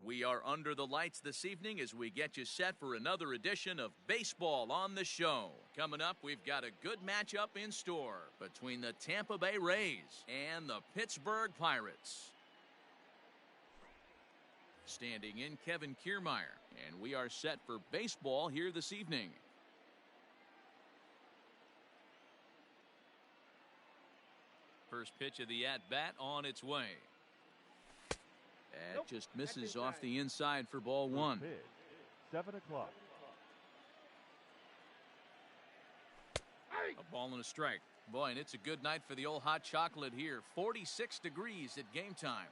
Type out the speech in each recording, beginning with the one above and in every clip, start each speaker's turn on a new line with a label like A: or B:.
A: We are under the lights this evening as we get you set for another edition of Baseball on the Show. Coming up, we've got a good matchup in store between the Tampa Bay Rays and the Pittsburgh Pirates. Standing in, Kevin Kiermaier, and we are set for baseball here this evening. First pitch of the at-bat on its way. That just misses off the inside for ball one.
B: 7 o'clock.
A: A ball and a strike. Boy, and it's a good night for the old hot chocolate here. 46 degrees at game time.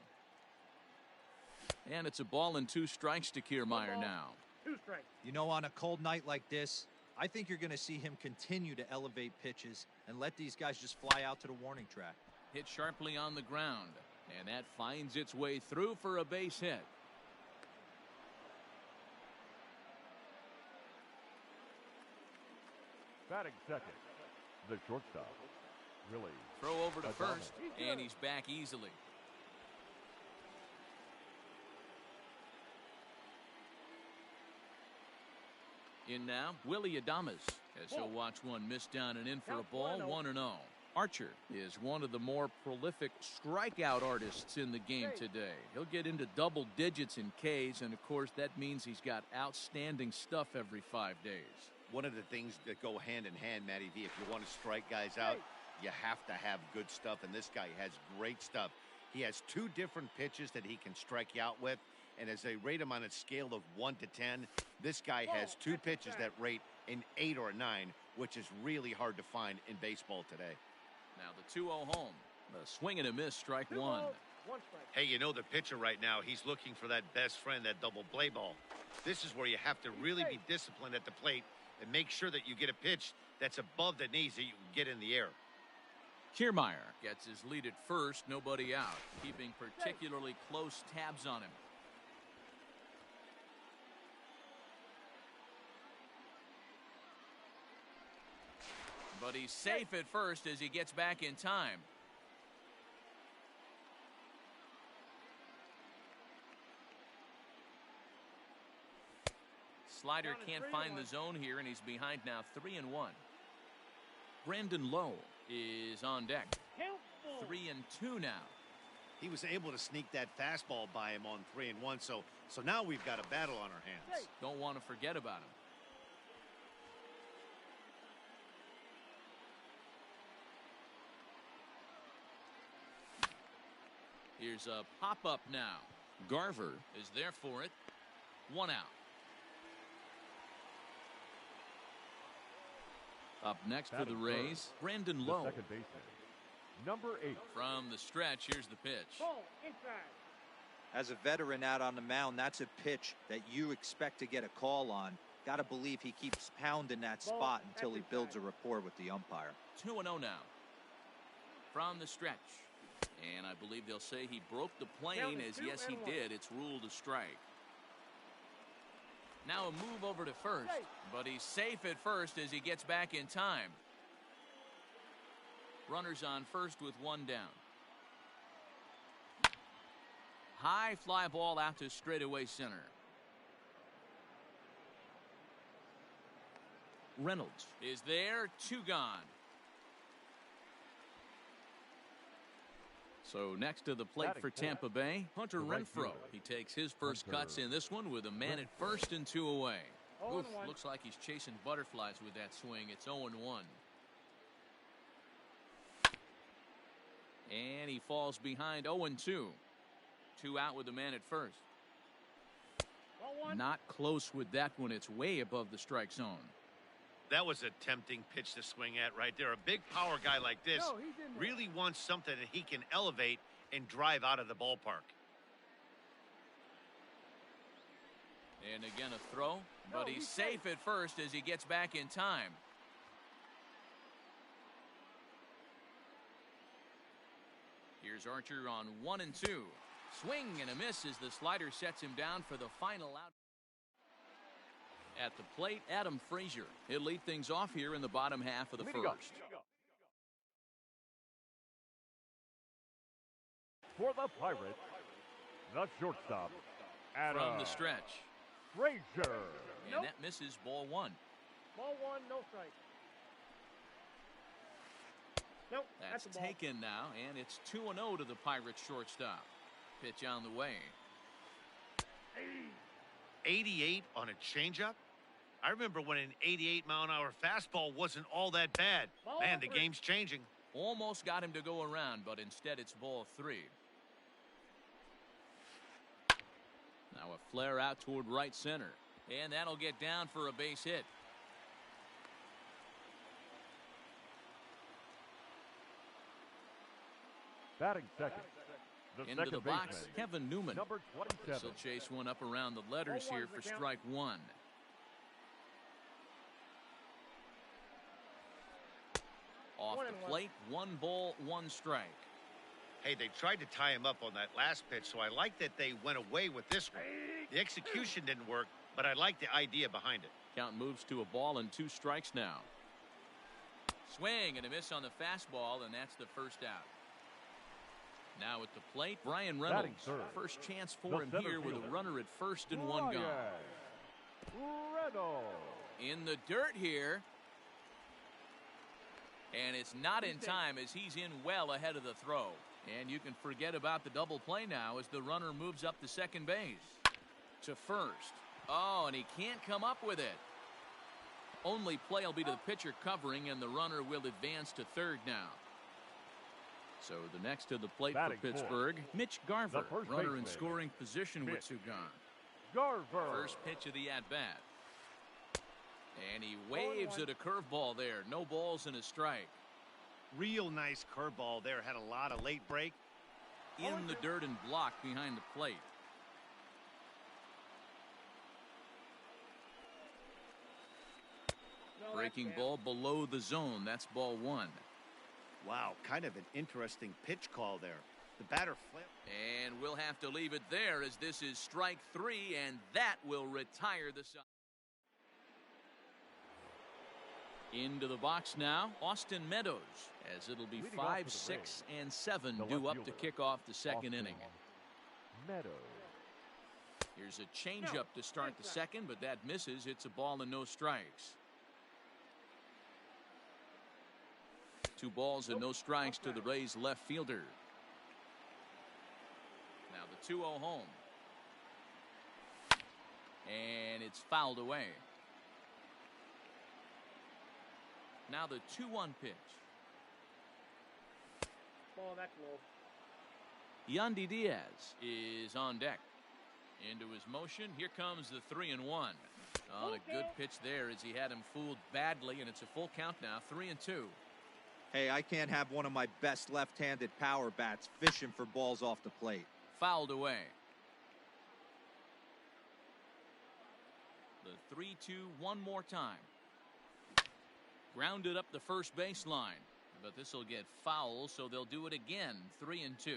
A: And it's a ball and 2 strikes to Kiermaier now.
C: 2 strikes.
D: You know, on a cold night like this, I think you're going to see him continue to elevate pitches and let these guys just fly out to the warning track.
A: Hit sharply on the ground. And that finds its way through for a base hit.
B: Batting second, the shortstop, Willie.
A: Throw over to
B: Adames.
A: first, and he's back easily. In now, Willie Adames, as he'll watch one miss down and in for a ball, 1-0. Archer is one of the more prolific strikeout artists in the game today. He'll get into double digits in Ks, and of course that means he's got outstanding stuff every 5 days.
E: One of the things that go hand in hand, Matty V, if you want to strike guys out, you have to have good stuff, and this guy has great stuff. He has 2 different pitches that he can strike you out with, and as they rate him on a scale of 1 to 10, this guy has 2 pitches that rate an 8 or a 9, which is really hard to find in baseball today.
A: Now the 2-0 home. A swing and a miss, strike 1.
E: Hey, you know the pitcher right now, he's looking for that best friend, that double play ball. This is where you have to really be disciplined at the plate and make sure that you get a pitch that's above the knees that you can get in the air.
A: Kiermaier gets his lead at first, nobody out, keeping particularly close tabs on him. But he's safe at first as he gets back in time. Slider can't find the zone here, and he's behind now 3-1. Brandon Lowe is on deck. 3-2 now.
E: He was able to sneak that fastball by him on 3-1, so now we've got a battle on our hands.
A: Don't want to forget about him. Here's a pop-up now. Garver is there for it. 1 out. Up next for the Rays, Brandon Lowe.
B: Second baseman, number 8.
A: From the stretch, here's the pitch.
C: Ball inside.
D: As a veteran out on the mound, that's a pitch that you expect to get a call on. Got to believe he keeps pounding that spot until he builds a rapport with the umpire.
A: 2-0 now. From the stretch. And I believe they'll say he broke the plane, as yes he did. It's ruled a strike. Now a move over to first, but he's safe at first as he gets back in time. Runners on first with 1 down. High fly ball out to straightaway center. Reynolds is there, 2 gone. So next to the plate for Tampa Bay, Hunter Renfroe. He takes his first cuts in this one with a man at first and 2 away. Oof, looks like he's chasing butterflies with that swing. It's 0-1. And he falls behind 0-2. 2 out with the man at first. Not close with that one. It's way above the strike zone.
E: That was a tempting pitch to swing at right there. A big power guy like this really wants something that he can elevate and drive out of the ballpark.
A: And again a throw, but he's safe at first as he gets back in time. Here's Archer on 1-2. Swing and a miss as the slider sets him down for the final out. At the plate, Adam Frazier. He'll lead things off here in the bottom half of the first.
B: For the Pirates, the shortstop,
A: from the stretch.
B: Frazier.
A: And that misses ball one.
C: Ball one, no strike. Nope,
A: That's
C: a ball.
A: taken now, and it's 2-0 to the Pirates shortstop. Pitch on the way.
E: 88 on a changeup? I remember when an 88-mile-an-hour fastball wasn't all that bad. Man, the game's changing.
A: Almost got him to go around, but instead it's ball three. Now a flare out toward right center, and that'll get down for a base hit.
B: Batting second.
A: Into the box, Kevin Newman.
B: Number 27.
A: He'll chase one up around the letters here for strike one. Off the plate, 1 ball, 1 strike.
E: Hey, they tried to tie him up on that last pitch, so I like that they went away with this one. The execution didn't work, but I like the idea behind it.
A: Count moves to a ball and 2 strikes now. Swing and a miss on the fastball, and that's the first out. Now at the plate, Brian Reynolds. First chance for him here with a runner at first and 1 gone.
B: Reynolds.
A: In the dirt here. And it's not in time as he's in well ahead of the throw. And you can forget about the double play now as the runner moves up to second base. To first. Oh, and he can't come up with it. Only play will be to the pitcher covering, and the runner will advance to third now. So the next to the plate for Pittsburgh, Mitch Garver, runner in scoring position with Sugan.
B: Garver.
A: First pitch of the at-bat. And he waves at a curveball there. No balls and a strike.
E: Real nice curveball there. Had a lot of late break.
A: In the dirt and blocked behind the plate. Breaking ball below the zone. That's ball 1.
E: Wow, kind of an interesting pitch call there. The batter flipped.
A: And we'll have to leave it there as this is strike 3, and that will retire the side. Into the box now, Austin Meadows, as it'll be 5, 6, and 7 due up to kick off the second inning.
B: Meadows.
A: Here's a changeup to start the second, but that misses. It's a ball and no strikes. 2 balls and no strikes to the Rays left fielder. Now the 2-0 home. And it's fouled away. Now the 2-1 pitch.
C: Ball, that's low.
A: Yandy Diaz is on deck. Into his motion. Here comes the 3-1. On a good pitch there as he had him fooled badly, and it's a full count now. 3-2.
D: Hey, I can't have one of my best left-handed power bats fishing for balls off the plate.
A: Fouled away. The 3-2 one more time. Grounded up the first baseline, but this will get foul, so they'll do it again. 3-2.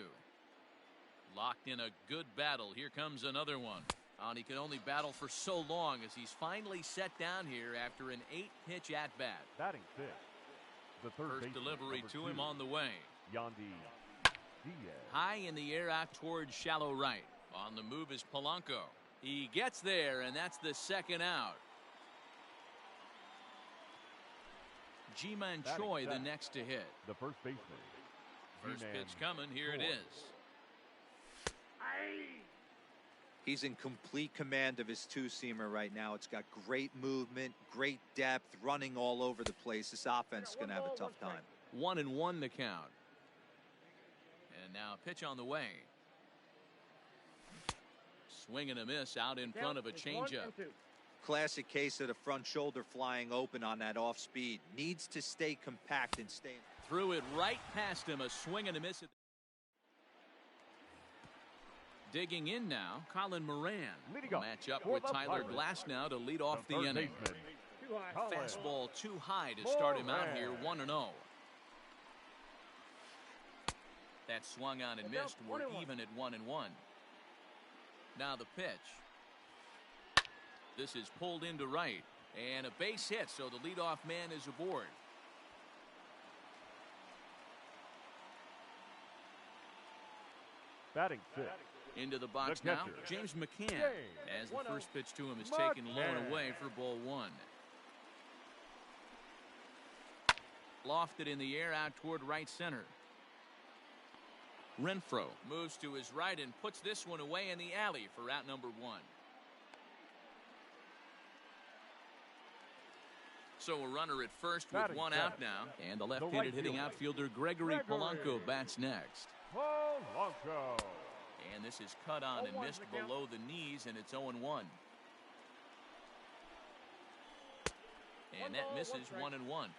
A: Locked in a good battle. Here comes another one. And he can only battle for so long as he's finally set down here after an 8-pitch at-bat.
B: Batting 6. The
A: First delivery to him on the way.
B: Yandy Diaz.
A: High in the air out towards shallow right. On the move is Polanco. He gets there, and that's the second out. Ji-Man Choi the next to hit.
B: The first baseman.
A: First pitch coming. Here it is.
D: He's in complete command of his 2-seamer right now. It's got great movement, great depth, running all over the place. This offense is going to have a tough time.
A: 1-1 the count. And now pitch on the way. Swing and a miss out in front of a changeup.
D: Classic case of the front shoulder flying open on that off speed. Needs to stay compact and stay.
A: Threw it right past him. A swing and a miss. Digging in now, Colin Moran will match up with Tyler Glasnow to lead off the inning. Fastball too high to start him out here. 1-0. That swung on and missed. We're even at 1-1. Now the pitch. This is pulled into right, and a base hit, so the leadoff man is aboard.
B: Batting 6.
A: Into the box
B: The
A: now,
B: catcher.
A: James McCann,
B: James
A: as the
C: 1-0.
A: first pitch to him is taken low and
B: McCann.
A: away for ball one. Lofted in the air out toward right center. Renfroe moves to his right and puts this one away in the alley for out number one. So a runner at first with
B: Batting
A: one
B: center.
A: out now. And the
B: right
A: left-handed hitting
B: fielder.
A: outfielder Gregory Polanco bats next.
B: Polanco.
A: And this is cut on and
C: 0-1
A: missed
C: the count.
A: below the knees, and it's 0-1. And that
C: 1 ball, 1
A: misses
C: strike.
A: 1-1.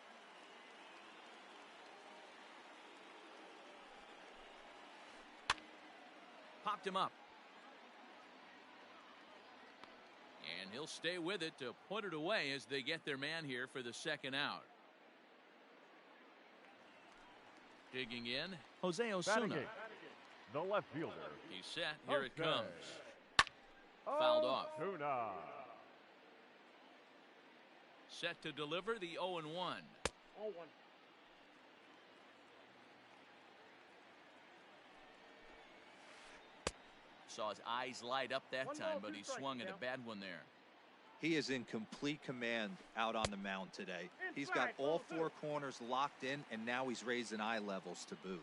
A: Popped him up. And he'll stay with it to put it away as they get their man here for the second out. Digging in, Jose
B: Batting
A: Osuna.
B: eighth. The left fielder.
A: He's set. Here it
B: Jose
A: comes. Fouled off.
B: Osuna.
A: Set to deliver the 0-1.
C: 0-1.
A: Saw his eyes light up that
C: 1
A: time,
C: ball,
A: but
C: 2
A: he
C: strikes,
A: swung at a
C: Cal.
A: bad one there.
D: He is in complete command out on the mound today. He's got
C: Inside,
D: all
C: ball 2.
D: 4 corners locked in, and now he's raising eye levels to boot.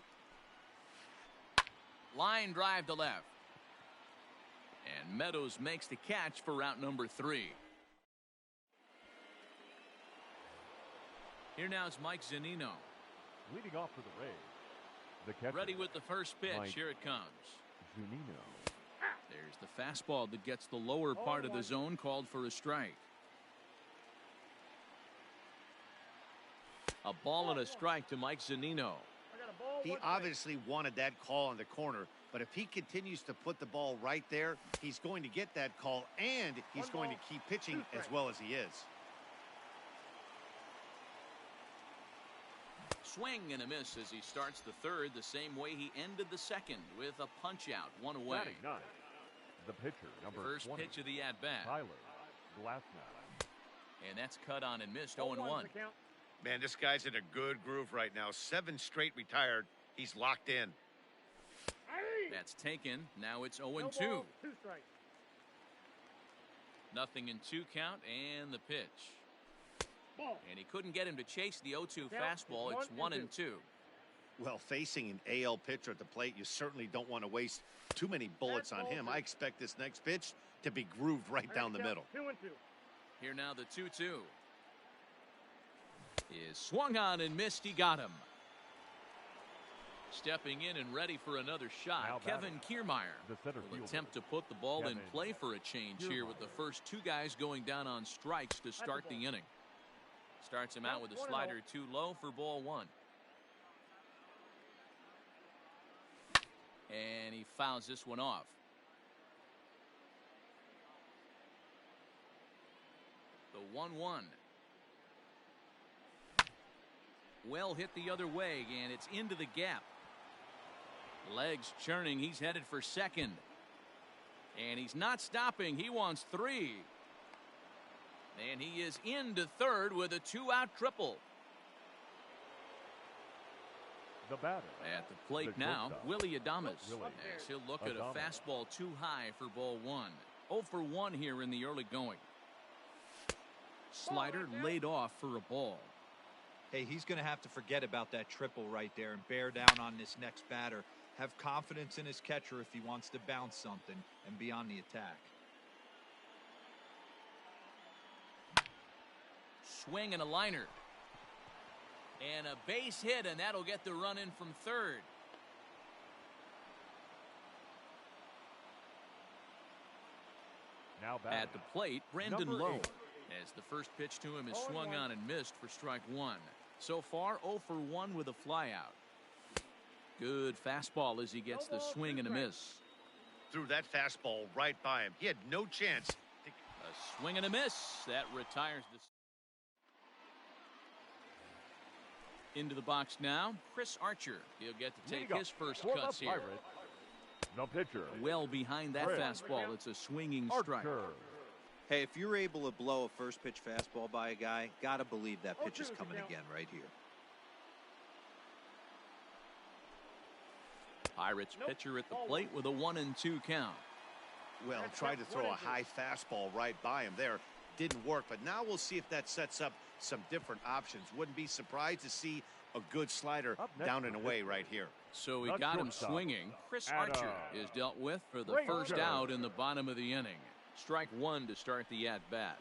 A: Line drive to left. And Meadows makes the catch for route number 3. Here now is Mike Zunino.
B: Leading off for the Rays. The catcher.
A: Ready with the first pitch.
B: Mike.
A: Here it comes.
B: Zunino.
A: There's the fastball that gets the lower part of the
C: 0-1.
A: zone, called for a strike. A ball and a strike to Mike Zunino.
C: I got a ball,
E: He
C: 1 strike.
E: obviously wanted that call on the corner, but if he continues to put the ball right there, he's going to get that call, and he's
C: 1
E: going
C: ball,
E: to keep pitching
C: 2
E: as
C: strikes.
E: well as he is.
A: Swing and a miss as he starts the third the same way he ended the second, with a punch out, one away.
B: Batting ninth. The pitcher, number
A: First
B: 20.
A: pitch of the at-bat.
B: Tyler Glasnow.
A: And that's cut on and missed,
C: 0-1
A: 0-1.
C: the count.
E: Man, this guy's in a good groove right now. 7 straight retired. He's locked in.
A: That's taken. Now it's 0-2.
C: No ball, 2 strikes.
A: Nothing in 2 count, and the pitch.
C: Ball.
A: And he couldn't get him to chase the 0-2
C: Count
A: fastball.
C: is
A: It's 1 and 2.
E: Well, facing an AL pitcher at the plate, you certainly don't want to waste too many bullets on him. I expect this next pitch to be grooved right down the middle.
C: 2-2.
A: Here now the 2-2. Is swung on and missed. He got him. Stepping in and ready for another shot,
B: Now
A: Kevin Kiermaier
B: The center
A: will
B: fielder.
A: attempt to put the ball in
B: Kevin
A: play for a change here with the
B: Kiermaier.
A: first 2 guys going down on strikes to start the
C: ball.
A: inning. Starts him out with a
C: 1-0.
A: slider too low for ball 1. And he fouls this one off. The 1-1. Well hit the other way, and it's into the gap. Legs churning. He's headed for second. And he's not stopping. He wants 3. And he is into third with a 2-out triple.
B: The batter.
A: At the plate
B: The
A: now,
B: shortstop.
A: Willie Adames.
B: Willie
A: As he'll look at a
B: Adames.
A: fastball too high for ball 1. 0 for 1 here in the early going. Slider laid off for a ball.
D: Hey, he's going to have to forget about that triple right there and bear down on this next batter. Have confidence in his catcher if he wants to bounce something and be on the attack.
A: Swing and a liner. And a base hit, and that'll get the run in from third.
B: Now batting.
A: At the plate, Brandon
B: Number
A: Lowe.
B: 8.
A: As the first pitch to him is
C: 0-1.
A: swung on and missed for strike 1. So far, 0 for 1 with a flyout. Good fastball as he gets the swing and a miss.
E: Threw that fastball right by him. He had no chance.
A: A swing and a miss. That retires the. Into the box now, Chris Archer. He'll get to take
B: Leading
A: his
B: up
A: first
B: for the
A: cuts here.
B: Pirates, the pitcher.
A: Well behind that
B: Chris
A: fastball. It's a swinging strike.
B: Archer.
D: Hey, if you're able to blow a first pitch fastball by a guy, got to believe that pitch is
C: 0-2
D: coming
C: count.
D: again right here.
A: Pirates pitcher at the plate with a 1-2 count.
E: Well, tried to throw a high fastball right by him there. Didn't work, but now we'll see if that sets up some different options. Wouldn't be surprised to see a good slider down and away right here.
A: So he got him swinging. Chris Archer is dealt with for the first out in the bottom of the inning. Strike one to start the at-bat.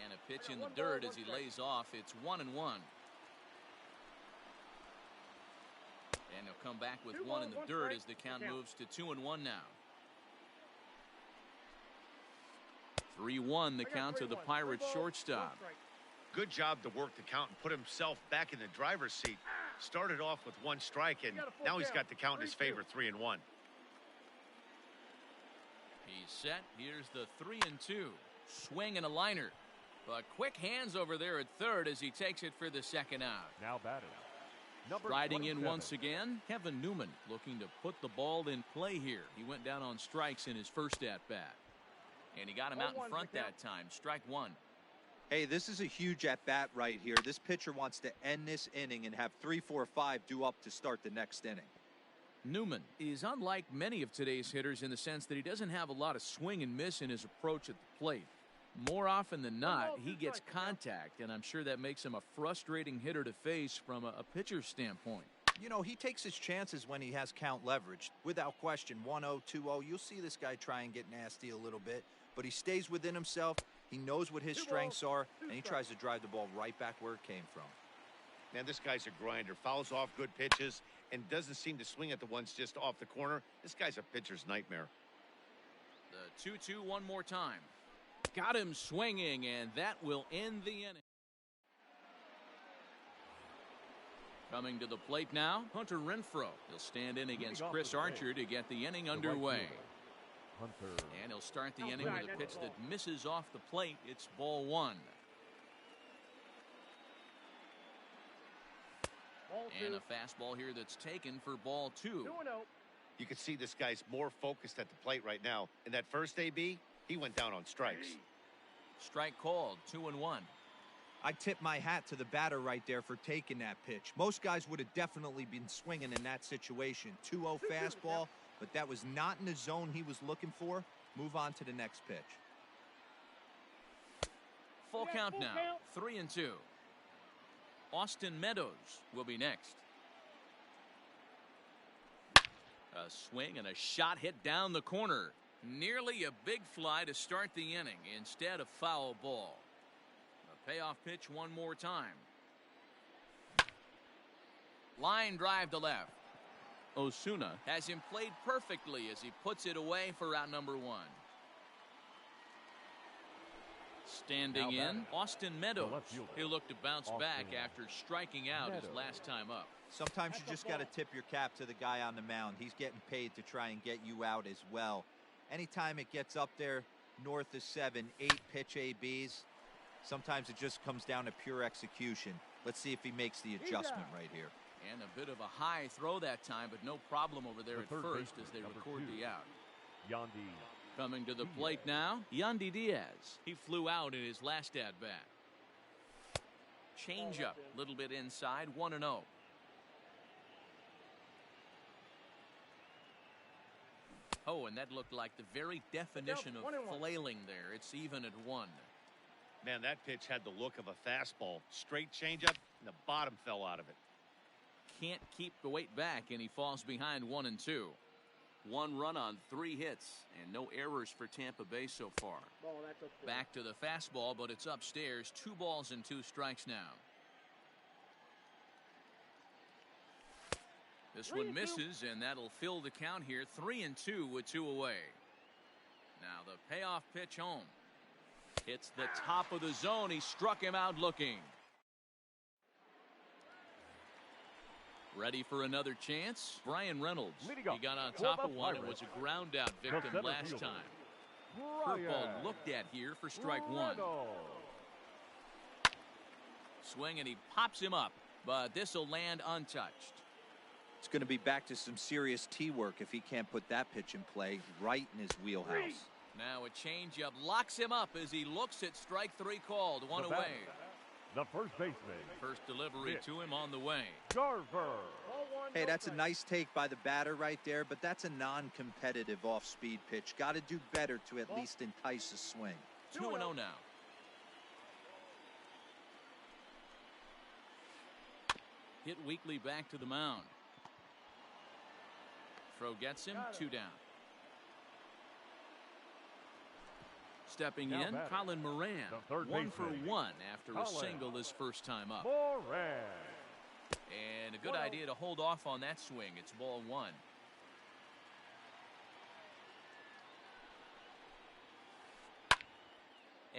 A: And a pitch in the dirt as he lays off. It's 1-1. And he'll come back with one in the dirt as the count moves to 2-1 now. 3-1 the count to the Pirates shortstop.
E: Good job to work the count and put himself back in the driver's seat. Started off with one strike, and now he's got the count in his favor, 3-1.
A: He's set. Here's the 3-2. Swing and a liner. But quick hands over there at third as he takes it for the second out.
B: Now batting.
A: Riding in once again, Kevin Newman looking to put the ball in play here. He went down on strikes in his first at-bat. And he got him out in front that time. Strike one.
D: Hey, this is a huge at-bat right here. This pitcher wants to end this inning and have 3, 4, 5 due up to start the next inning.
A: Newman is unlike many of today's hitters in the sense that he doesn't have a lot of swing and miss in his approach at the plate. More often than not, he gets contact, and I'm sure that makes him a frustrating hitter to face from a pitcher's standpoint.
D: You know, he takes his chances when he has count leverage. Without question, 1-0, 2-0, you'll see this guy try and get nasty a little bit, but he stays within himself. He knows what his strengths are, and he tries to drive the ball right back where it came from.
E: Man, this guy's a grinder. Fouls off good pitches and doesn't seem to swing at the ones just off the corner. This guy's a pitcher's nightmare.
A: The 2-2 one more time. Got him swinging, and that will end the inning. Coming to the plate now, Hunter Renfroe. He'll stand in against Chris Archer to get the inning underway. And he'll start the inning with a pitch that misses off the plate. It's ball one. And a fastball here that's taken for ball two.
E: You can see this guy's more focused at the plate right now. In that first AB, he went down on strikes.
A: Strike called, 2-1.
D: I tip my hat to the batter right there for taking that pitch. Most guys would have definitely been swinging in that situation. 2-0 fastball, but that was not in the zone he was looking for. Move on to the next pitch.
A: Full count now, 3-2. Austin Meadows will be next. A swing and a shot hit down the corner. Nearly a big fly to start the inning instead of foul ball. A payoff pitch one more time. Line drive to left. Osuna has him played perfectly as he puts it away for out number one. Standing in, Austin Meadows. He'll look to bounce back after striking out his last time up.
D: Sometimes you just got to tip your cap to the guy on the mound. He's getting paid to try and get you out as well. Anytime it gets up there north of 7, 8 pitch ABs, sometimes it just comes down to pure execution. Let's see if he makes the adjustment right here.
A: And a bit of a high throw that time, but no problem over there at first as they record the out.
B: Yandy.
A: Coming to the plate now, Yandy Diaz. He flew out in his last at-bat. Change up, a little bit inside, 1-0. Oh, and that looked like the very definition of flailing there. It's even at 1.
E: Man, that pitch had the look of a fastball. Straight changeup, and the bottom fell out of it.
A: Can't keep the weight back, and he falls behind 1-2. 1 run on 3 hits, and no errors for Tampa Bay so far. Back to the fastball, but it's upstairs. 2 balls and 2 strikes now. This one misses, and that'll fill the count here. 3-2 with 2 away. Now the payoff pitch home. Hits the top of the zone. He struck him out looking. Ready for another chance? Brian Reynolds. He got on top of one and was a ground out victim last time. Curveball looked at here for strike 1. Swing and he pops him up, but this will land untouched.
D: It's going to be back to some serious tee work if he can't put that pitch in play right in his wheelhouse.
A: Now a changeup locks him up as he looks at strike 3 called. 1 away.
B: The first baseman.
A: First delivery to him on the way.
B: Garver.
D: Hey, that's a nice take by the batter right there, but that's a non-competitive off-speed pitch. Got to do better to at least entice a swing.
A: 2-0 now. Hit weakly back to the mound. Throw gets him, 2 down. Stepping
B: Now
A: in,
B: batting,
A: Colin Moran.
B: the third
A: 1 for
B: baseman,
A: 1 after a
B: Colin
A: single his first time up.
B: Moran.
A: And a good idea to hold off on that swing. It's ball 1.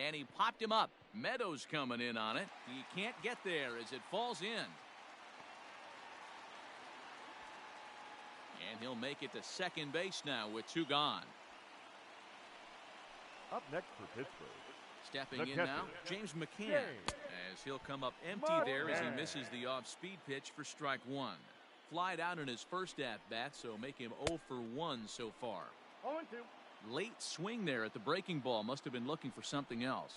A: And he popped him up. Meadows coming in on it. He can't get there as it falls in. And he'll make it to second base now with 2 gone.
B: Up next for Pittsburgh.
A: Stepping
B: The
A: in
B: catcher,
A: now, James McCann,
B: James
A: as he'll come up empty there as he
B: McCann.
A: misses the off-speed pitch for strike 1. Flied out in his first at-bat, so make him 0 for 1 so far.
C: 0-2.
A: Late swing there at the breaking ball. Must have been looking for something else.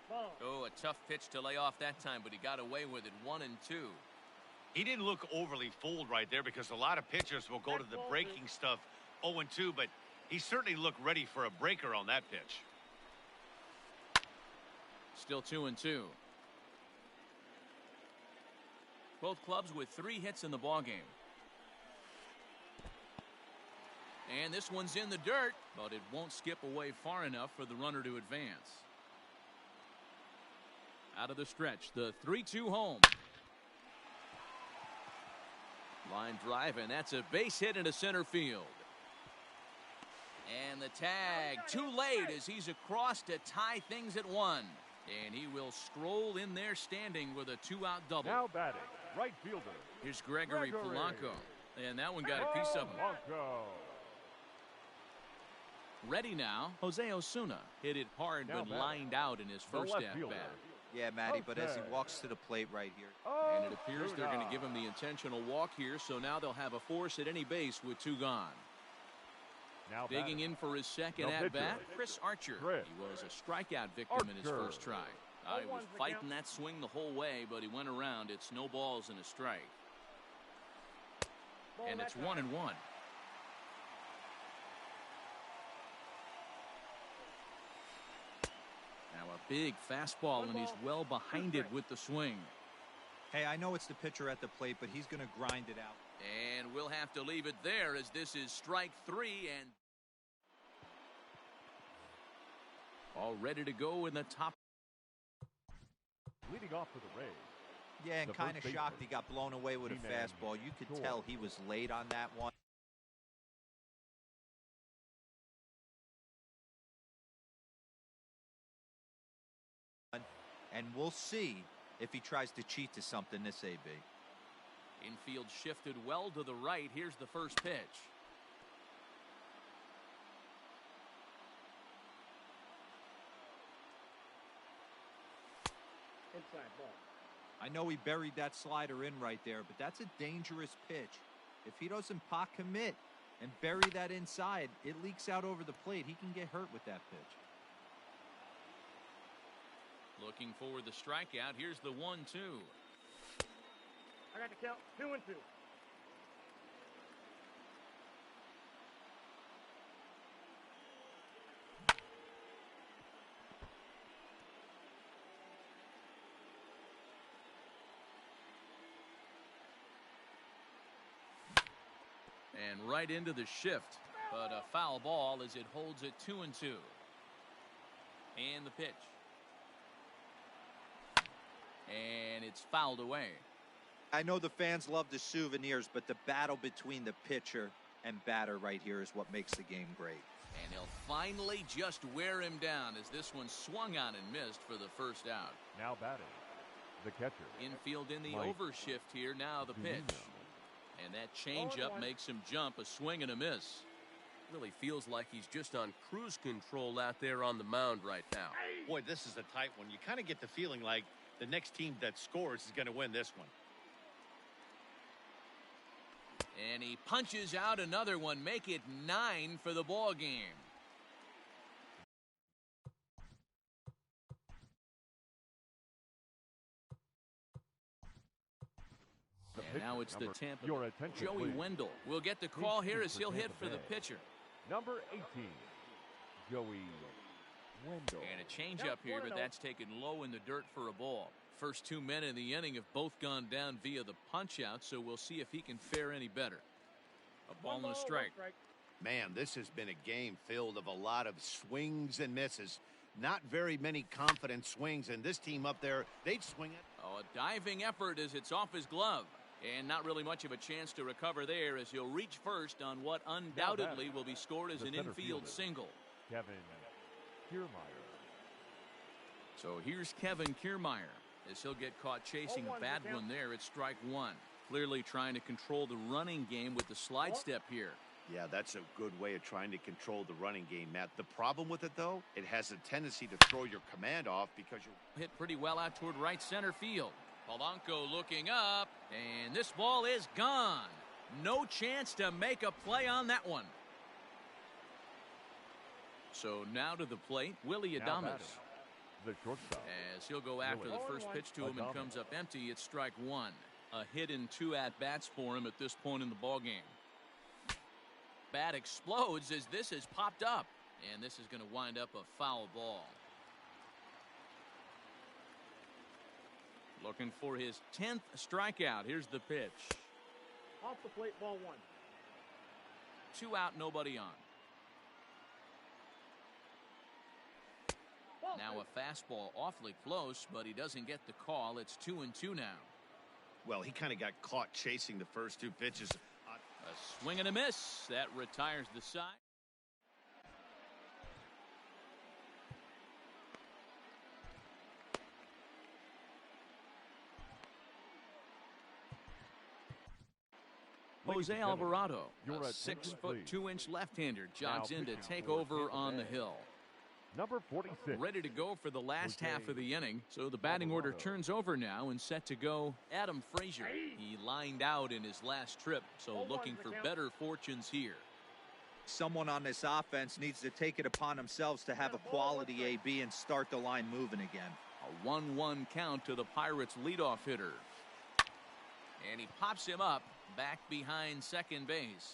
C: Ball.
A: Oh, a tough pitch to lay off that time, but he got away with it. 1-2.
E: He didn't look overly fooled right there because a lot of pitchers will go to the breaking stuff 0-2, but he certainly looked ready for a breaker on that pitch.
A: Still 2-2. Both clubs with 3 hits in the ballgame. And this one's in the dirt, but it won't skip away far enough for the runner to advance. Out of the stretch, the 3-2 home. Line drive, and that's a base hit into center field. And the tag too late as he's across to tie things at 1. And he will stroll in there standing with a 2-out double.
B: Now batting, right fielder.
A: Here's Gregory Polanco. And that one got a piece of him.
B: Polanco.
A: Ready now, Jose Osuna. Hit it hard
B: Now
A: but
B: batting,
A: lined out in his
B: the
A: first
B: left
A: at-bat.
B: fielder.
D: Yeah, Matty, but as he
B: Okay.
D: walks to the plate right here.
A: And it appears they're going to give him the intentional walk here, so now they'll have a force at any base with 2 gone.
B: Now
A: Digging in for his second
B: The
A: at-bat,
B: pitcher,
A: Chris Archer.
B: Chris
A: He was a strikeout victim in his
B: Archer.
A: first try. I was fighting that swing the whole way, but he went around. It's no balls and a strike.
C: Ball
A: And
C: that
A: it's
C: time.
A: 1-1. Now a big fastball, and he's well behind it with the swing.
D: Hey, I know it's the pitcher at the plate, but he's going to grind it out.
A: And we'll have to leave it there as this is strike 3 and all ready to go in the top.
B: Leading off for the Rays.
D: Yeah, and
B: The
D: kind of
B: first
D: shocked he
B: baseman,
D: got blown away with a
B: Keenan
D: fastball. You could
B: Short.
D: tell he was late on that one. And we'll see if he tries to cheat to something this AB.
A: Infield shifted well to the right. Here's the first pitch.
C: Inside ball.
D: I know he buried that slider in right there, but that's a dangerous pitch. If he doesn't pot commit and bury that inside, it leaks out over the plate. He can get hurt with that pitch.
A: Looking for the strikeout. Here's the 1-2.
C: I got the count. 2-2.
A: And right into the shift, but a foul ball as it holds it 2-2. And the pitch. And it's fouled away.
D: I know the fans love the souvenirs, but the battle between the pitcher and batter right here is what makes the game great.
A: And he'll finally just wear him down as this one swung on and missed for the first out.
B: Now batting, the catcher.
A: Infield in the
B: Mike
A: overshift here. Now the pitch.
B: Zunino.
A: And that changeup makes him jump. A swing and a miss. Really feels like he's just on cruise control out there on the mound right now.
E: Boy, this is a tight one. You kind of get the feeling like the next team that scores is going to win this one.
A: And he punches out another one. Make it 9 for the ball game.
B: The
A: And now Now it's the
B: Number-
A: Tampa.
B: Your attention,
A: Joey
B: please.
A: Wendell will get the call here as he'll hit for the pitcher.
B: Number 18, Joey Wendell.
A: And a changeup here, but that's taken low in the dirt for a ball. First 2 men in the inning have both gone down via the punch-out, so we'll see if he can fare any better. A ball and a strike.
E: Man, this has been a game filled of a lot of swings and misses. Not very many confident swings, and this team up there, they'd swing it.
A: Oh, a diving effort as it's off his glove. And not really much of a chance to recover there as he'll reach first on what undoubtedly will be scored as
B: The
A: an
B: center
A: infield
B: fielder.
A: single.
B: Kevin Kiermaier.
A: So here's Kevin Kiermaier as he'll get caught chasing a bad one there at strike one. Clearly trying to control the running game with the slide step here.
E: Yeah, that's a good way of trying to control the running game, Matt. The problem with it, though, it has a tendency to throw your command off because you're
A: Hit pretty well out toward right center field. Polanco looking up, and this ball is gone. No chance to make a play on that one. So now to the plate, Willie
B: Now
A: Adames.
B: batting, the shortstop.
A: As he'll go after the first pitch to him and
B: Adames.
A: comes up empty. It's strike one. A hit in 2 at-bats for him at this point in the ballgame. Bat explodes as this has popped up, and this is going to wind up a foul ball. Looking for his 10th strikeout. Here's the pitch.
C: Off the plate, ball one.
A: 2 out, nobody on.
C: Ball
A: Now
C: two.
A: a fastball awfully close, but he doesn't get the call. It's 2-2 now.
E: well, he kind of got caught chasing the first 2 pitches.
A: A swing and a miss. That retires the side.
B: Ladies
A: Jose
B: and gentlemen,
A: Alvarado,
B: your
A: a
B: attention,
A: 6'2" left-hander, jogs
B: Now
A: in to
B: pitching
A: take
B: for
A: over
B: Tampa
A: on the
B: Bay.
A: hill.
B: Number 46.
A: Ready to go for the last
B: Jose
A: half of the inning. So the batting order
B: Alvarado.
A: turns over now and set to go Adam Frazier. He lined out in his last trip, so
C: Ball
A: looking
C: one's
A: for
C: the count.
A: better fortunes here.
D: Someone on this offense needs to take it upon themselves to have a quality AB and start the line moving again.
A: A 1-1 count to the Pirates' leadoff hitter. And he pops him up back behind second base.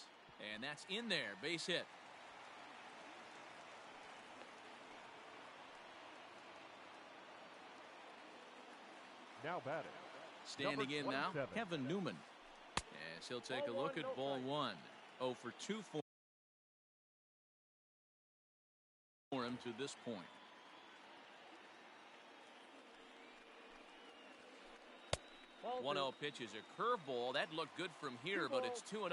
A: And that's in there, base hit.
B: Now batting.
A: Standing
B: Number
A: in now,
B: 27.
A: Kevin Newman. As he'll take a
C: Ball
A: look
C: one,
A: at
C: no
A: ball
C: strikes.
A: one. 0 for 2 for him to this point.
C: Ball
A: 1-0 pitch is a curveball. That looked good from here, but it's 2-0.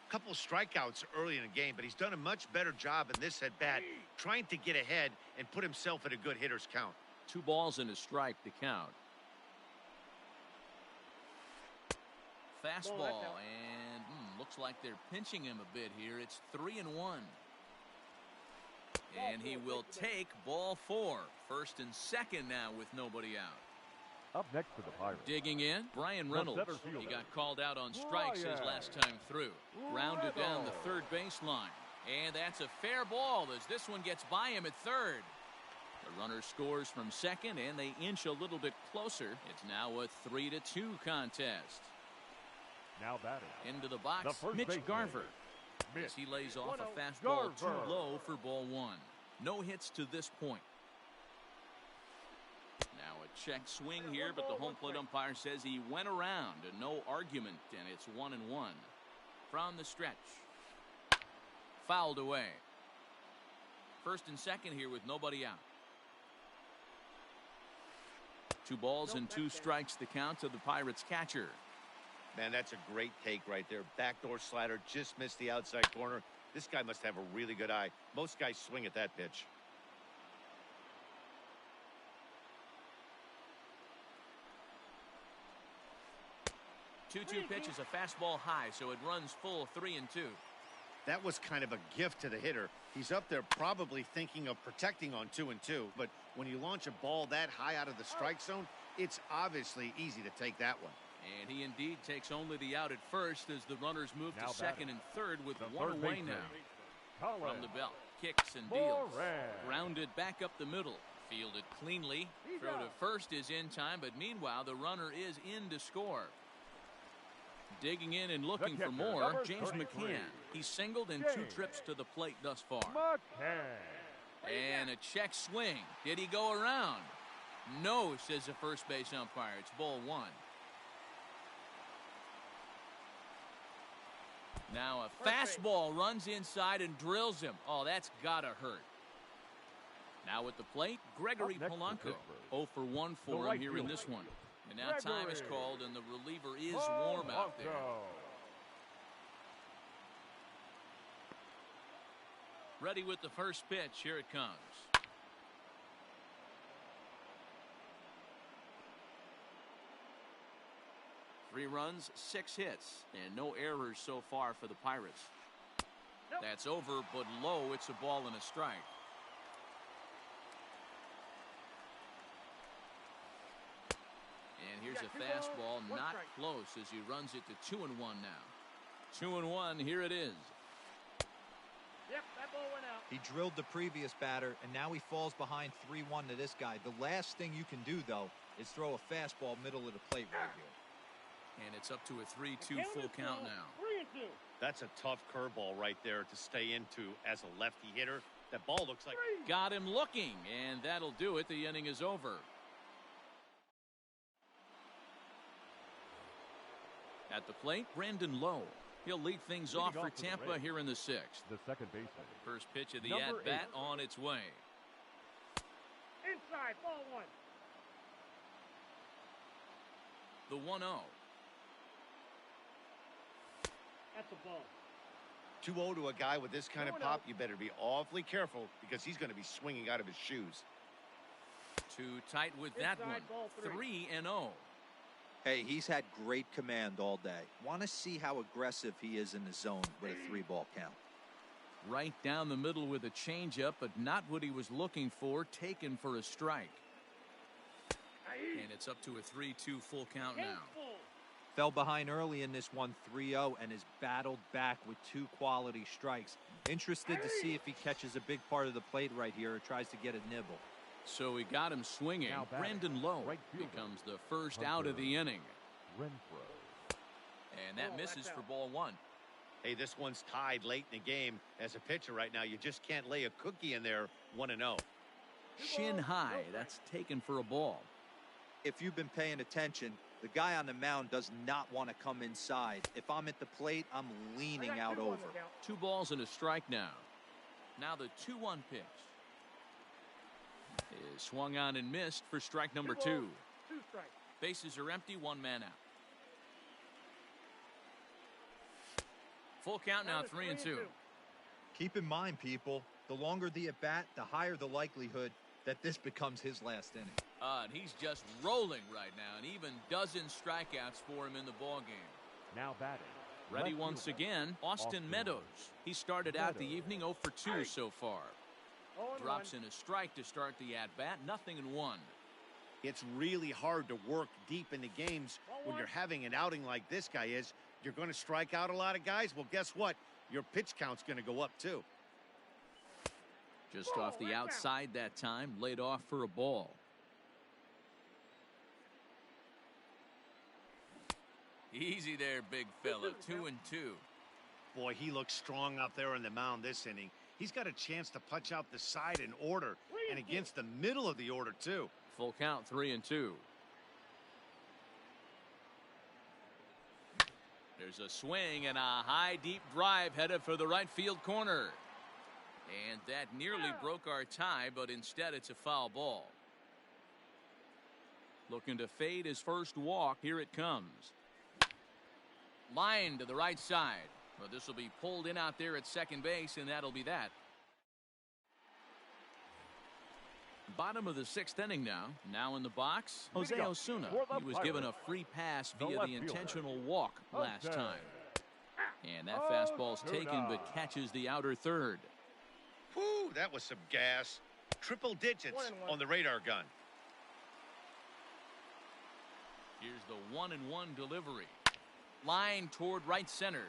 E: Couple strikeouts early in the game, but he's done a much better job in this at bat, trying to get ahead and put himself at a good hitter's count.
A: 2 balls and a strike to count. Fastball,
C: Ball, that's out.
A: and looks like they're pinching him a bit here. It's 3-1. And he will take ball 4. First and second now with nobody out.
B: Up next for the Pirates.
A: Digging in, Brian Reynolds.
B: center fielder.
A: He got called out on strikes his
B: Brian
A: last time through. Rounded down the third baseline. And that's a fair ball as this one gets by him at third. The runner scores from second, and they inch a little bit closer. It's now a 3-2 contest.
B: Now batting.
A: Into the
B: The
A: box,
B: first
A: Mitch
B: baseman.
A: Garver.
B: Mitch
A: As he lays off a
C: 1-0.
A: fastball too
B: Garver.
A: low for ball 1. No hits to this point. Now a check swing here, but the home plate umpire says he went around and no argument, and it's 1-1. From the stretch. Fouled away. First and second here with nobody out. 2 balls and 2 strikes the count to the Pirates catcher.
E: Man, that's a great take right there. Backdoor slider, just missed the outside corner. This guy must have a really good eye. Most guys swing at that pitch.
A: 2-2 pitch is a fastball high, so it runs full 3-2.
E: That was kind of a gift to the hitter. He's up there probably thinking of protecting on 2-2, but when you launch a ball that high out of the strike zone, it's obviously easy to take that one.
A: And he indeed takes only the out at first as the runners move
B: Now
A: to second
B: batting.
A: and third with
B: The
A: 1
B: third
A: away
B: baseman.
A: now.
B: Colin
A: From the belt, kicks and deals.
B: Moran.
A: Grounded back up the middle. Fielded cleanly.
C: He's
A: Throw to
C: out.
A: first is in time, but meanwhile the runner is in to score. Digging in and looking for
B: catcher,
A: more,
B: number
A: James
B: 33.
A: McCann. He's singled in 2 trips to the plate thus far.
B: McCann.
A: And a check swing. Did he go around? No, says the first base umpire. It's ball 1. Now a fastball runs inside and drills him. Oh, that's gotta hurt. Now at the plate, Gregory
B: Up next for
A: Polanco.
B: Pittsburgh.
A: 0 for 1
B: The
A: for him
B: right
A: here in
B: fielder.
A: this one. And now time is
B: Gregory
A: called and the reliever is warm out there. Ready with the first pitch. Here it comes. Three runs, 6 hits, and no errors so far for the Pirates. That's over, but low. It's a ball and a strike. And here's a fastball, not close, as he runs it to 2-1 now. 2-1, here it is.
C: Yep, that ball went out.
D: He drilled the previous batter, and now he falls behind 3-1 to this guy. The last thing you can do, though, is throw a fastball middle of the plate right here.
A: And it's up to a 3-2 full count now.
C: 3-2.
E: That's a tough curveball right there to stay into as a lefty hitter. That ball looks like...
A: Got him looking, and that'll do it. The inning is over. At the plate, Brandon Lowe. He'll lead things off for Tampa here in the 6th.
B: The second baseman.
A: First pitch of the
B: Number
A: at-bat
B: 8.
A: on its way.
C: Inside, ball 1.
A: The 1-0.
C: That's a ball.
E: 2-0 to a guy with this kind of
C: 2-0.
E: pop, you better be awfully careful because he's going to be swinging out of his shoes.
A: Too tight with that
C: Inside,
A: one.
C: ball 3.
A: 3-0.
D: Hey, he's had great command all day. Want to see how aggressive he is in the zone with a 3-ball count.
A: Right down the middle with a changeup, but not what he was looking for. Taken for a strike. And it's up to a 3-2 full count now.
D: Fell behind early in this one 3-0 and has battled back with 2 quality strikes. Interested to see if he catches a big part of the plate right here or tries to get a nibble.
A: So he got him swinging.
B: Now batting,
A: Brandon Lowe
B: right fielder,
A: becomes the first out of the inning.
B: Renfroe.
A: And that misses for ball 1.
E: Hey, this one's tied late in the game. As a pitcher right now, you just can't lay a cookie in there 1-0.
A: Shin high. That's taken for a ball.
D: If you've been paying attention, the guy on the mound does not want to come inside. If I'm at the plate, I'm leaning out over.
A: 2 balls and a strike now. Now the 2-1 pitch is swung on and missed for strike number 2.
C: 2 strikes.
A: Bases are empty, 1 man out. Full count now, 3-2.
D: Keep in mind, people, the longer the at-bat, the higher the likelihood that this becomes his last inning.
A: And he's just rolling right now, and even dozen strikeouts for him in the ball game.
B: Now batting.
A: Ready
B: left
A: once
B: fielder,
A: again, Austin Meadows. He started out the evening 0 for 2 so far. Drops in a strike to start the at-bat, 0-1.
E: It's really hard to work deep into games when you're having an outing like this guy is. You're going to strike out a lot of guys. Well, guess what? Your pitch count's going to go up, too.
A: Just off the outside that time, laid off for a ball. Easy there, big fella. 2-2.
E: Boy, he looks strong out there on the mound this inning. He's got a chance to punch out the side in order and against the middle of the order, too.
A: Full count, 3-2. There's a swing and a high, deep drive headed for the right field corner. And that nearly broke our tie, but instead it's a foul ball. Looking to fade his first walk. Here it comes. Line to the right side. Well, this will be pulled in out there at second base, and that'll be that. Bottom of the 6th inning now. Now in the box, Jose Osuna. He was given a free pass via the intentional walk last time. And that fastball's taken, but catches the outer third.
E: Whew, that was some gas. Triple digits on the radar gun.
A: Here's the 1-1 delivery. Line toward right center.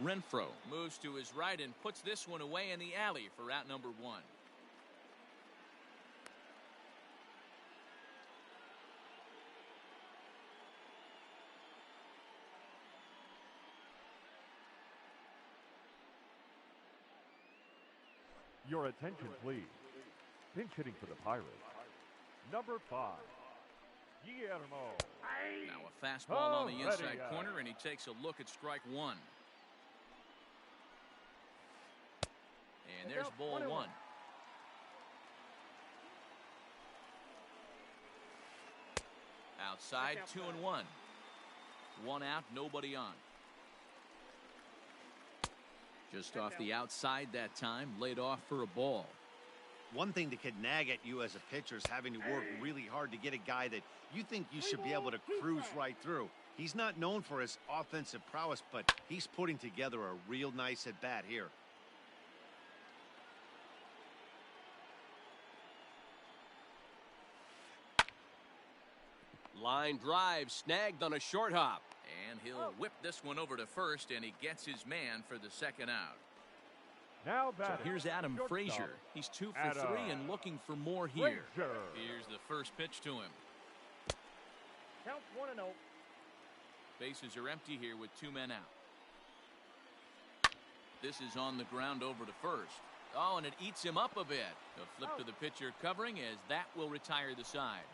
A: Renfroe moves to his right and puts this one away in the alley for out number 1.
B: Your attention, please. Pinch hitting for the Pirates. Number 5, Guillermo.
A: Now a fastball on the inside
B: Already,
A: corner, and he takes a look at strike one. And there's ball one. Outside, 2-1. One out, nobody on. Just off the outside that time, laid off for a ball.
E: One thing that could nag at you as a pitcher is having to work really hard to get a guy that you think you should be able to cruise right through. He's not known for his offensive prowess, but he's putting together a real nice at-bat here.
F: Line drive snagged on a short hop.
A: And he'll whip this one over to first, and he gets his man for the second out.
B: Now
A: So
B: batting.
A: here's Adam
B: Shortstop,
A: Frazier. He's 2 for
B: Adam
A: 3 and looking for more here.
B: Frazier.
A: Here's the first pitch to him.
C: Count 1-0.
A: Bases are empty here with 2 men out. This is on the ground over to first. Oh, and it eats him up a bit. A flip to the pitcher covering as that will retire the side.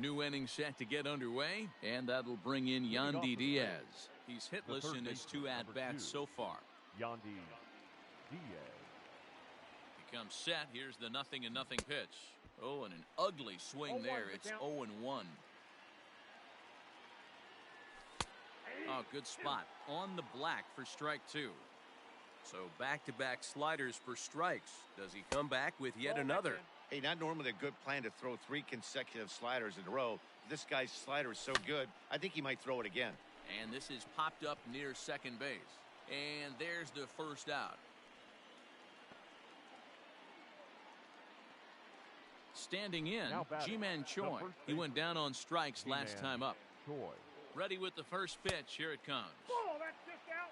A: New inning set to get underway, and that'll bring in Yandy Diaz. He's hitless in his 2 at-bats so far.
B: Yandy Diaz.
A: He comes set. Here's the 0-0 pitch. Oh, and an ugly swing there. It's 0-1. Oh, good spot. On the black for strike 2. So back-to-back sliders for strikes. Does he come back with yet another?
E: Hey, not normally a good plan to throw 3 consecutive sliders in a row. This guy's slider is so good, I think he might throw it again.
A: And this is popped up near second base. And there's the first out. Standing in,
B: Now batting,
A: Ji-Man Choi.
B: the first
A: He went
B: baseman,
A: down on strikes last
B: Ji-Man
A: time up.
B: Choi.
A: Ready with the first pitch. Here it comes.
C: Oh, that's just out.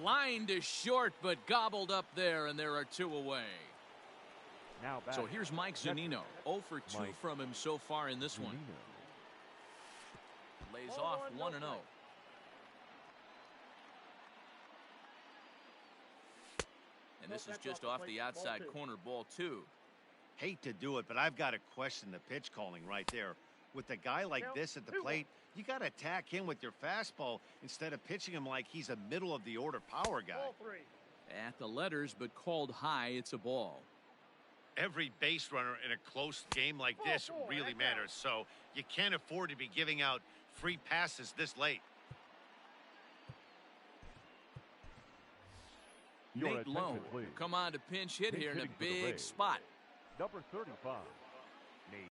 A: Line to short, but gobbled up there, and there are 2 away.
B: Now
A: So
B: batting.
A: here's Mike Zunino. 0 for 2
B: Mike
A: from him so far in this one.
B: Zunino.
A: Lays
C: Ball
A: off
C: one, no
A: 1-0.
C: strike.
A: And this is
C: That's
A: just
C: off
A: off
C: the
A: the
C: plate, ball
A: outside
C: 2.
A: corner, ball 2.
E: Hate to do it, but I've got to question the pitch calling right there. With a guy like
C: Count
E: this at the
C: 2-1.
E: plate, you got to attack him with your fastball instead of pitching him like he's a middle-of-the-order power guy.
C: Ball 3.
A: At the letters, but called high. It's a ball.
E: Every base runner in a close game like
C: Ball
E: this
C: 4,
E: really
C: that's out.
E: matters, so you can't afford to be giving out free passes this late.
B: Your
A: Nate Lowe
B: attention, please.
A: come on to pinch hit
B: Pinch
A: here in a
B: hitting for the
A: big
B: Rays.
A: spot.
B: Number 35, Nate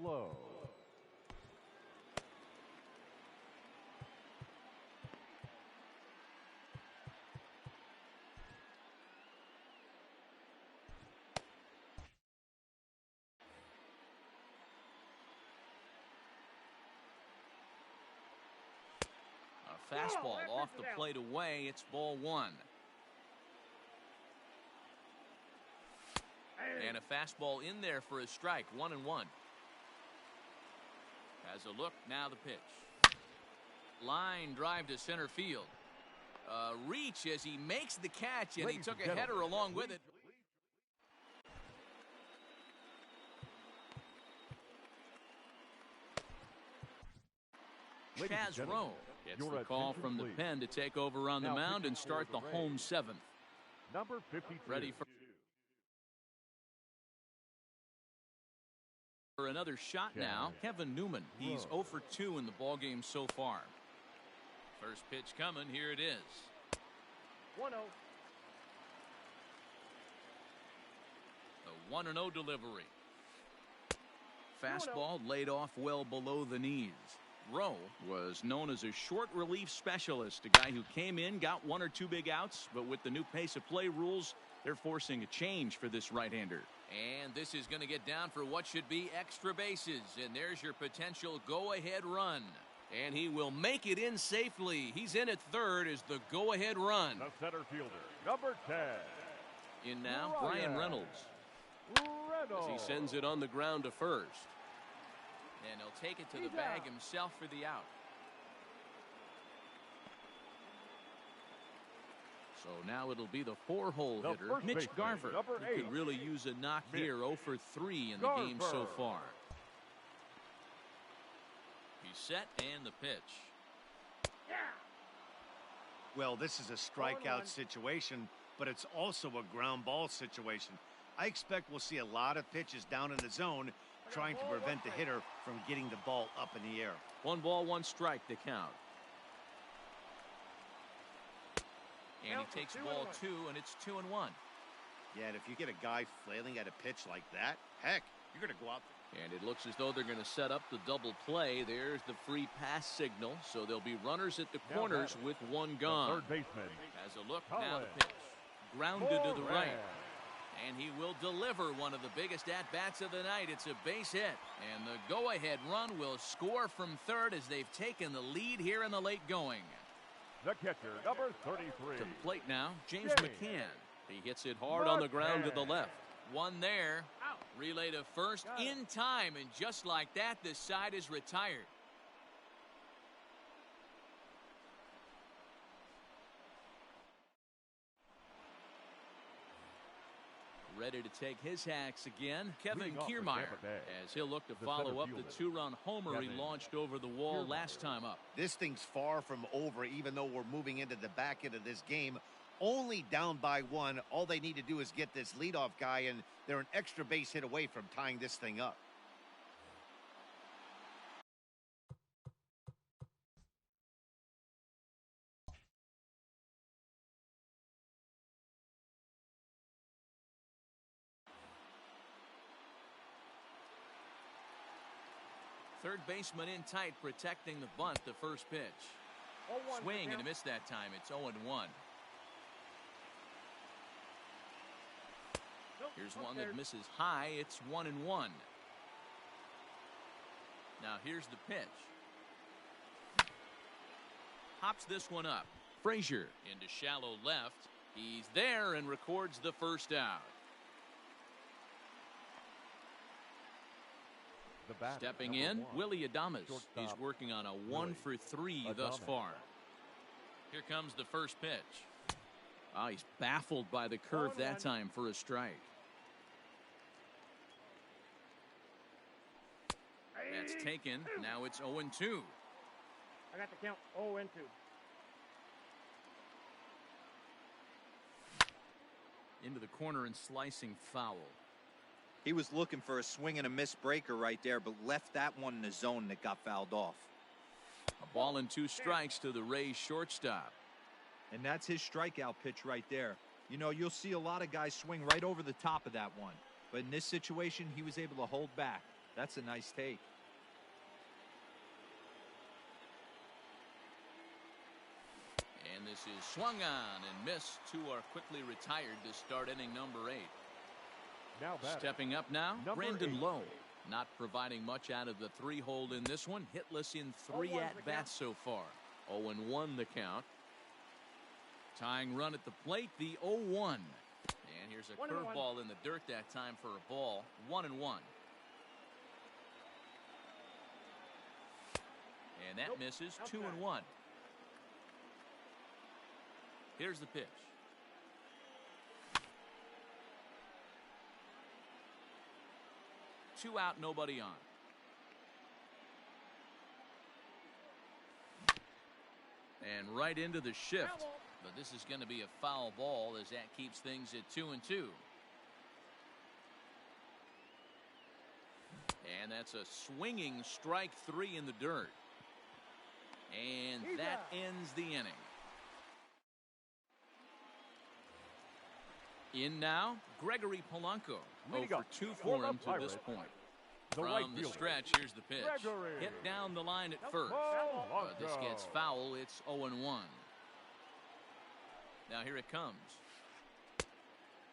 B: Lowe.
A: A fastball
C: that
A: off
C: pitch
A: the
C: is out.
A: plate away. It's ball 1. And a fastball in there for a strike. 1-1. Has a look. Now the pitch. Line drive to center field. Reach as he makes the catch, and he
B: Ladies
A: took
B: and
A: a header
B: gentlemen,
A: along with it.
B: Ladies and
A: Chaz
B: gentlemen,
A: Rowe gets
B: your
A: the call
B: attention,
A: from the
B: please.
A: pen to take over on the
B: Now
A: mound and
B: pitching
A: start
B: for
A: the
B: the
A: home
B: Rays.
A: 7th.
B: Number 52.
A: Ready for another shot now.
B: Chaz
A: Kevin Newman. He's
B: Rowe.
A: 0 for 2 in the ballgame so far. First pitch coming. Here it is.
C: 1-0.
A: The 1-0 delivery. Fastball laid off well below the knees. Rowe was known as a short relief specialist, a guy who came in, got 1 or 2 big outs, but with the new pace of play rules, they're forcing a change for this right-hander.
F: And this is going to get down for what should be extra bases. And there's your potential go-ahead run. And he will make it in safely. He's in at third as the go-ahead run.
B: The center fielder, number 10.
A: In now, Brian Reynolds.
F: As he sends it on the ground to first.
A: And he'll take it to the bag himself for the out. So now it'll be the 4-hole hitter, Mitch Garver. He could really use a knock here, 0 for 3 in the game so far. He's set and the pitch.
E: Well, this is a strikeout situation, but it's also a ground ball situation. I expect we'll see a lot of pitches down in the zone trying to prevent the hitter from getting the ball up in the air.
A: 1 ball, 1 strike to count. And he takes ball 2, and it's 2-1.
E: Yeah, and if you get a guy flailing at a pitch like that, heck, you're going to go out.
A: And it looks as though they're going to set up the double play. There's the free pass signal. So there'll be runners at the corners with 1 gone.
B: Third baseman.
A: Has a look, now the pitch. Grounded to the right. And he will deliver one of the biggest at-bats of the night. It's a base hit. And the go-ahead run will score from third as they've taken the lead here in the late going.
B: The catcher, number 33.
A: To the plate now, James McCann. He hits it hard on the ground to the left. One there. Relay to first in time, and just like that, this side is retired. Ready to take his hacks again, Kevin Kiermaier, as he'll look to follow up the 2-run homer he launched over the wall last time up.
E: This thing's far from over, even though we're moving into the back end of this game. Only down by 1. All they need to do is get this leadoff guy, and they're an extra base hit away from tying this thing up.
A: Third baseman in tight, protecting the bunt, the first pitch. Swing and a miss that time. It's 0-1. Here's one that misses high. It's 1-1. Now here's the pitch. Hops this one up. Frazier into shallow left. He's there and records the first out. Stepping in, Willie Adames. He's working on a 1 for 3 thus far. Here comes the first pitch. He's baffled by the curve that time for a strike. That's taken. Now it's 0-2.
C: I got the count 0-2.
A: Into the corner and slicing foul.
D: He was looking for a swing and a miss breaker right there, but left that one in the zone that got fouled off.
A: A ball and 2 strikes to the Rays shortstop.
D: And that's his strikeout pitch right there. You know, you'll see a lot of guys swing right over the top of that one. But in this situation, he was able to hold back. That's a nice take.
A: And this is swung on and missed. 2 are quickly retired to start inning number 8. Stepping up now, Brandon Lowe. Not providing much out of the 3-hole in this one. Hitless in 3 at-bats so far. 0-1 the count. Tying run at the plate, the 0-1. And here's a curveball in the dirt that time for a ball. 1-1. And that misses. 2-1. Here's the pitch. 2 out, nobody on. And right into the shift. But this is going to be a foul ball as that keeps things at 2-2. And that's a swinging strike 3 in the dirt. And that ends the inning. In now, Gregory Polanco. 0 for 2 for him to this point.
F: From the stretch, here's the pitch. Hit down the line at first. This gets foul. It's 0-1. Now here it comes.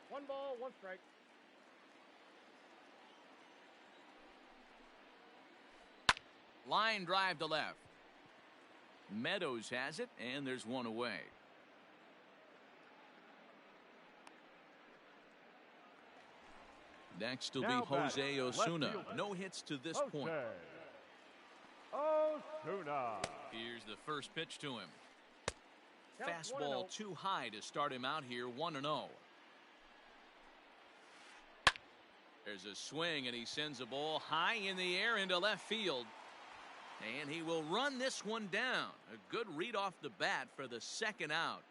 C: 1 ball, 1 strike.
F: Line drive to left. Meadows has it, and there's one away. Next will be Jose Osuna. No hits to this point.
B: Osuna.
F: Here's the first pitch to him. Fastball too high to start him out here, 1-0. There's a swing, and he sends a ball high in the air into left field. And he will run this one down. A good read off the bat for the second out.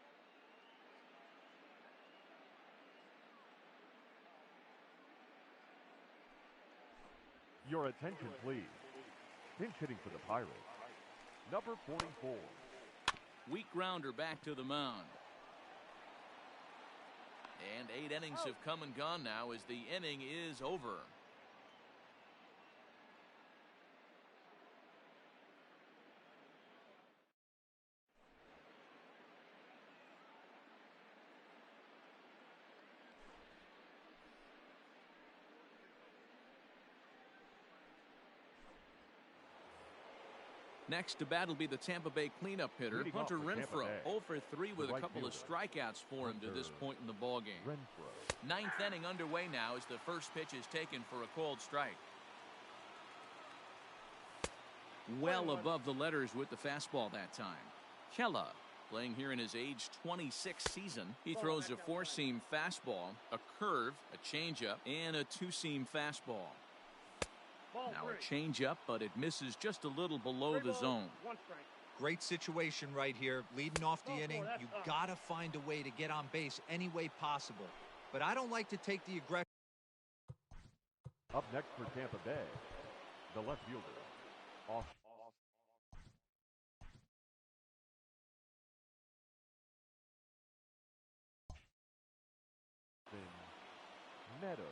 B: Your attention, please. Pinch hitting for the Pirates, number 44.
F: Weak grounder back to the mound. And 8 innings have come and gone now as the inning is over. Next to bat will be the Tampa Bay cleanup hitter, Hunter Renfroe. 0 for 3 with a couple of strikeouts for him to this point in the ballgame. 9th inning underway now as the first pitch is taken for a called strike. Well above the letters with the fastball that time. Kella, playing here in his age 26 season. He throws a 4-seam fastball, a curve, a changeup, and a 2-seam fastball. Now a changeup, but it misses just a little below the zone.
D: Great situation right here. Leading off the inning, you got to find a way to get on base any way possible. But I don't like to take the aggression.
B: Up next for Tampa Bay, the left fielder, Austin Meadows.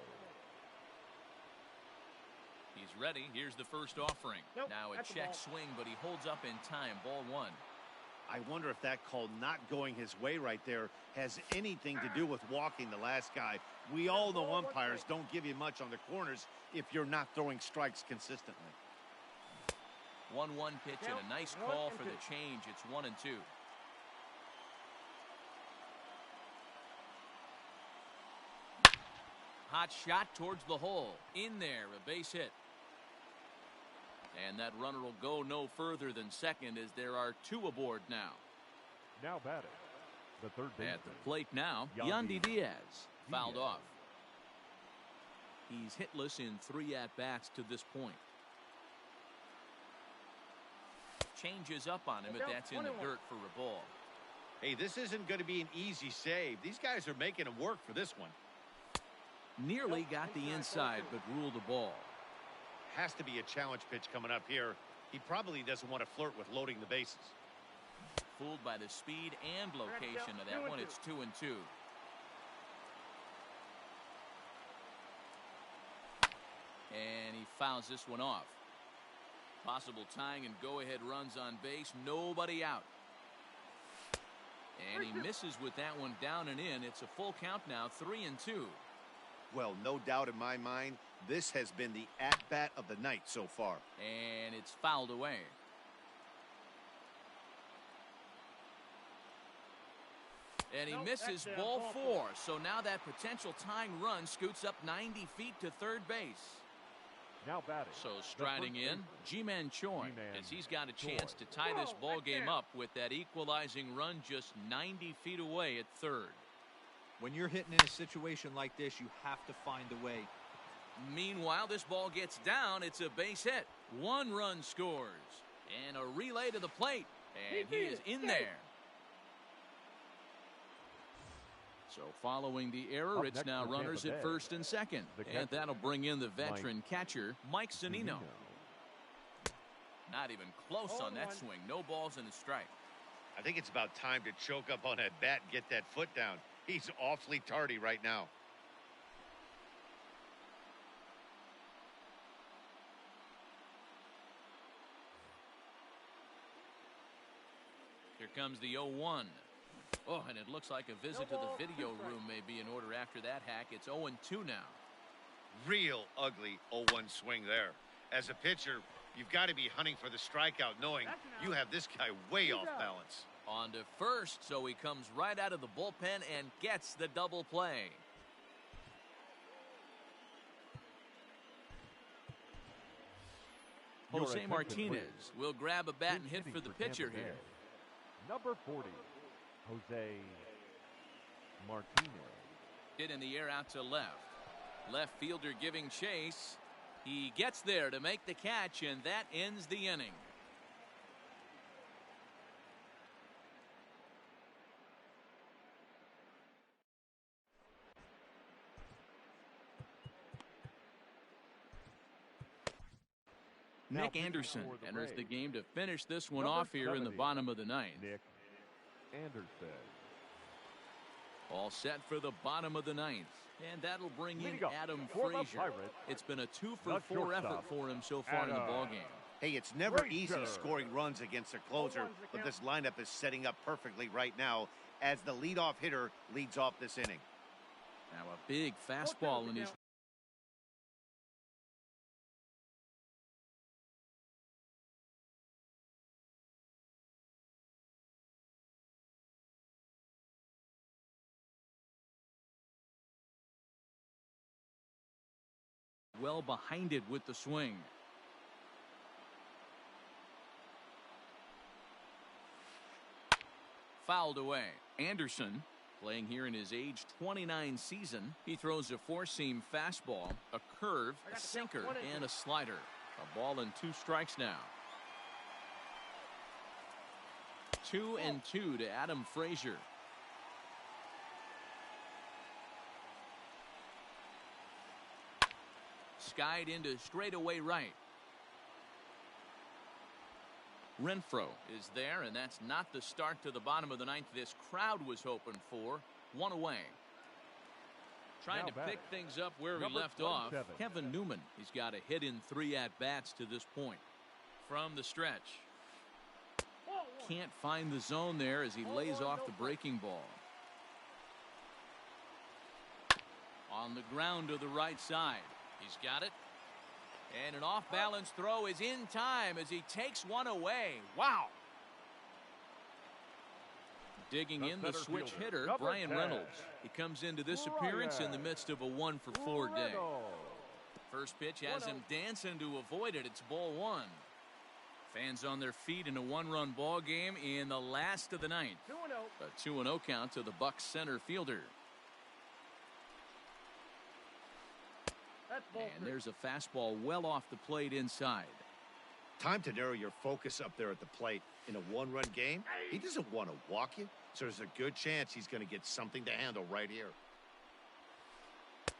F: He's ready. Here's the first offering. Now a check swing, but he holds up in time. Ball 1.
E: I wonder if that call not going his way right there has anything to do with walking the last guy. We all know umpires don't give you much on the corners if you're not throwing strikes consistently.
F: 1-1 pitch and a nice call for the change. It's 1-2. Hot shot towards the hole. In there, a base hit. And that runner will go no further than second as there are 2 aboard now.
B: Now batting, the third baseman.
F: At the plate now, Yandy Diaz fouled off. He's hitless in 3 at-bats to this point. Changes up on him, but that's in the dirt for a ball.
E: Hey, this isn't going to be an easy save. These guys are making him work for this one.
F: Nearly got the inside, but ruled the ball.
E: Has to be a challenge pitch coming up here. He probably doesn't want to flirt with loading the bases.
F: Fooled by the speed and location of that one. It's 2-2. And he fouls this one off. Possible tying and go-ahead runs on base. Nobody out. And he misses with that one down and in. It's a full count now, 3-2.
E: Well, no doubt in my mind, this has been the at-bat of the night so far.
F: And it's fouled away. And he misses ball 4. So now that potential tying run scoots up 90 feet to third base.
B: Now batting.
F: So striding in, Ji-Man Choi, as he's got a chance to tie this ball game up with that equalizing run just 90 feet away at third.
D: When you're hitting in a situation like this, you have to find a way.
F: Meanwhile, this ball gets down. It's a base hit. 1 run scores. And a relay to the plate. And he is in there. So following the error, it's now runners at first and second. And that'll bring in the veteran catcher, Mike Zunino. Not even close on that swing. No balls and a strike.
E: I think it's about time to choke up on that bat and get that foot down. He's awfully tardy right now.
A: Here comes the 0-1. Oh, and it looks like a visit to the video room may be in order after that hack. It's 0-2 now.
E: Real ugly 0-1 swing there. As a pitcher, you've got to be hunting for the strikeout, knowing you have this guy way off balance.
A: On to first, so he comes right out of the bullpen and gets the double play. Jose Martinez will grab a bat and hit for the pitcher here.
B: Number 40, Jose Martinez.
A: Hit in the air out to left. Left fielder giving chase. He gets there to make the catch, and that ends the inning. Nick Anderson enters the game to finish this one off here in the bottom of the ninth.
B: Nick Anderson.
A: All set for the bottom of the ninth. And that'll bring in Adam Frazier. It's been a 2-for-4 effort for him so far in the ballgame.
E: Hey, it's never easy scoring runs against a closer, but this lineup is setting up perfectly right now as the leadoff hitter leads off this inning.
A: Now a big fastball in his well behind it with the swing. Fouled away. Anderson, playing here in his age 29 season, he throws a four-seam fastball, a curve, a sinker, and a slider. A ball and 2 strikes now. 2-2 to Adam Frazier. Skied into straightaway right. Renfroe is there, and that's not the start to the bottom of the ninth this crowd was hoping for. 1 away. Trying to pick things up where he left off. Kevin Newman. He's got a hit in 3 at-bats to this point. From the stretch. Can't find the zone there as he lays off the breaking ball. On the ground to the right side. He's got it. And an off-balance throw is in time as he takes one away. Wow. Digging in the switch hitter, Brian Reynolds. He comes into this appearance in the midst of a 1-for-4 day. First pitch has him dancing to avoid it. It's ball 1. Fans on their feet in a 1-run ball game in the last of the ninth.
C: 2-0.
A: A 2-0 count to the Bucs center fielder. And there's a fastball well off the plate inside.
E: Time to narrow your focus up there at the plate. In a 1-run game, he doesn't want to walk you, so there's a good chance he's going to get something to handle right here.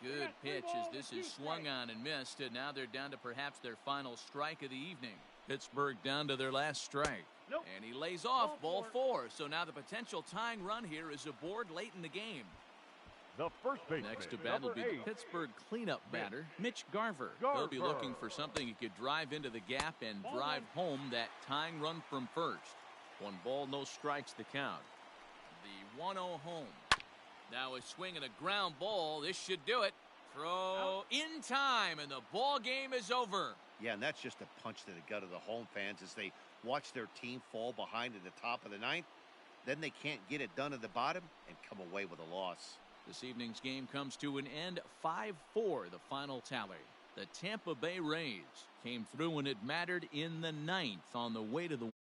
A: Good pitch as this is swung on and missed, and now they're down to perhaps their final strike of the evening. Pittsburgh down to their last strike. And he lays off ball 4, so now the potential tying run here is aboard late in the game.
B: The first baseman.
A: Next to bat will be the Pittsburgh cleanup batter, Mitch Garver. He'll be looking for something he could drive into the gap and drive home that tying run from first. 1 ball, no strikes to count. The 1-0 home. Now a swing and a ground ball. This should do it. Throw in time, and the ball game is over.
E: Yeah, and that's just a punch to the gut of the home fans as they watch their team fall behind at the top of the ninth. Then they can't get it done at the bottom and come away with a loss.
A: This evening's game comes to an end 5-4, the final tally. The Tampa Bay Rays came through when it mattered in the ninth on the way to the